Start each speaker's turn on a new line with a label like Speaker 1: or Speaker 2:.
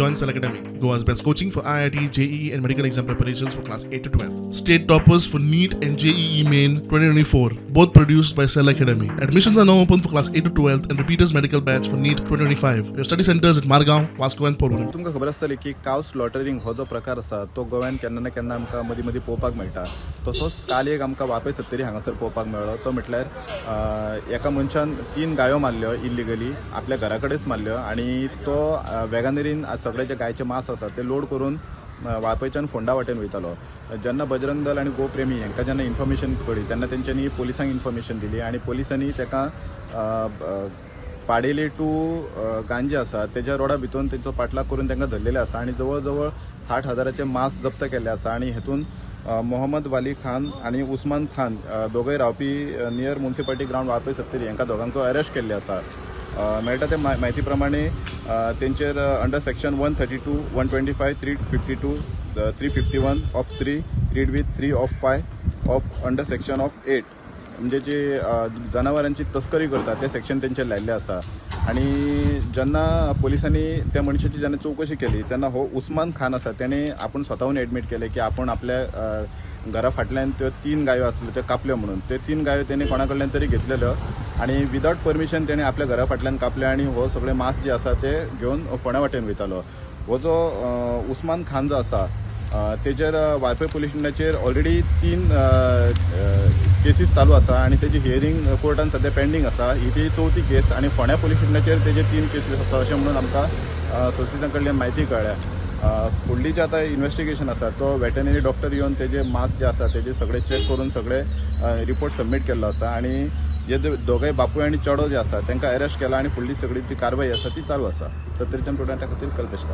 Speaker 1: Join Cell Academy, Goa's best coaching for IIT, JEE and medical exam preparations for class 8 to 12. State toppers for NEET and JEE Main 2024, both produced by Cell Academy. Admissions are now open for class 8 to 12th and repeaters medical batch for NEET 2025. We have study centers at Margao, Vasco and Porvorim.
Speaker 2: तुमकां खबर आसतली की काव slaughtering हो जो प्रकार आसा तो गोव्यान केन्ना ना केन्ना आमकां मदीं मदीं पळोवपाक मेळटा. तसोच काल एक आमकां वापय सत्तरी हांगासर पळोवपाक मेळ्ळो. तो म्हटल्यार एका मनशान 3 गायो मारल्यो इल्लिगली आपल्या घरा कडेच मारल्यो आनी तो वेगानेरीन सगळे जे गायचे मांस आसा ते लोड करून वाळपयच्यान फोंडा वाटेन वयतालो. जेन्ना बजरंग दल आनी गोप्रेमी हांकां जेन्ना इन्फॉर्मेशन कळ्ळी तेन्ना तेंच्यांनी पुलिसांक इन्फॉर्मेशन दिली आनी पुलिसांनी ताका पाडेली टू गांजे आसा तेज्या रोडा भितर तेंचो पाटलाग करून तांकां धरलेले आसा आनी जवळ जवळ 60,000चे मांस जप्त केल्ले आसा आनी हेतून मोहम्मद वाली खान आनी उस्मान खान दोगूय रावपी नियर म्युनिसिपालिटी ग्राउंड वाळपय सत्तरी हांकां दोगांकूय अरेस्ट केल्ले आसा. मेळटा ते म्हायती प्रमाणे तेंचेर under section 132, 125, 352, 351 of 3 read with 3 of 5 of under section of 8 म्हणजे जे जनावरांची तस्करी करता ते सेक्शन तेंचेर लायिल्ले आसा. आनी जेन्ना पुलिसांनी त्या मनशाची जेन्ना चवकशी केली तेन्ना हो उस्मान खान आसा तेणे आपूण स्वताहून एडमीट केले की आपूण आपल्या घरा फाटल्यान त्यो 3 गायो आसल्यो त्यो कापल्यो म्हणून. ते 3 गायो तेणे कोणा कडल्यान तरी घेतलेल्यो आनी विदाउट परमिशन तेणे आपल्या घरा फाटल्यान कापले आनी हो सगळे मांस जे आसा ते घेवन फोंड्या वाटेन वयतालो. हो जो उस्मान खान जो आसा तेजेर वाळपय पुलीस स्टेशनाचेर ऑलरेडी 3 केसीस चालू आसा आनी तेजी हियरींग कोर्टान सद्या पेंडींग आसा. ही तेजी 4थी केस आनी फोंड्या पुलीस स्टेशनाचेर तेजे 3 केसीस आसा अशें म्हणून आमकां सोर्सिसां कडल्यान म्हायती कळ्ळ्या. फुडली जे आतां इन्व्हेस्टिगेशन आसा तो वेटनरी डॉक्टर येवन तेजे मांस जे आसा तेजे सगळे चॅक करून सगळे रिपोर्ट सबमीट केल्लो आसा आनी जे दोगांय बापूय आनी चेडो जे आसा तांकां अरेस्ट केला आनी फुडली सगळी जी कारवाई आसा ती चालू आसा. 70 टोटल खातीर कल्पेश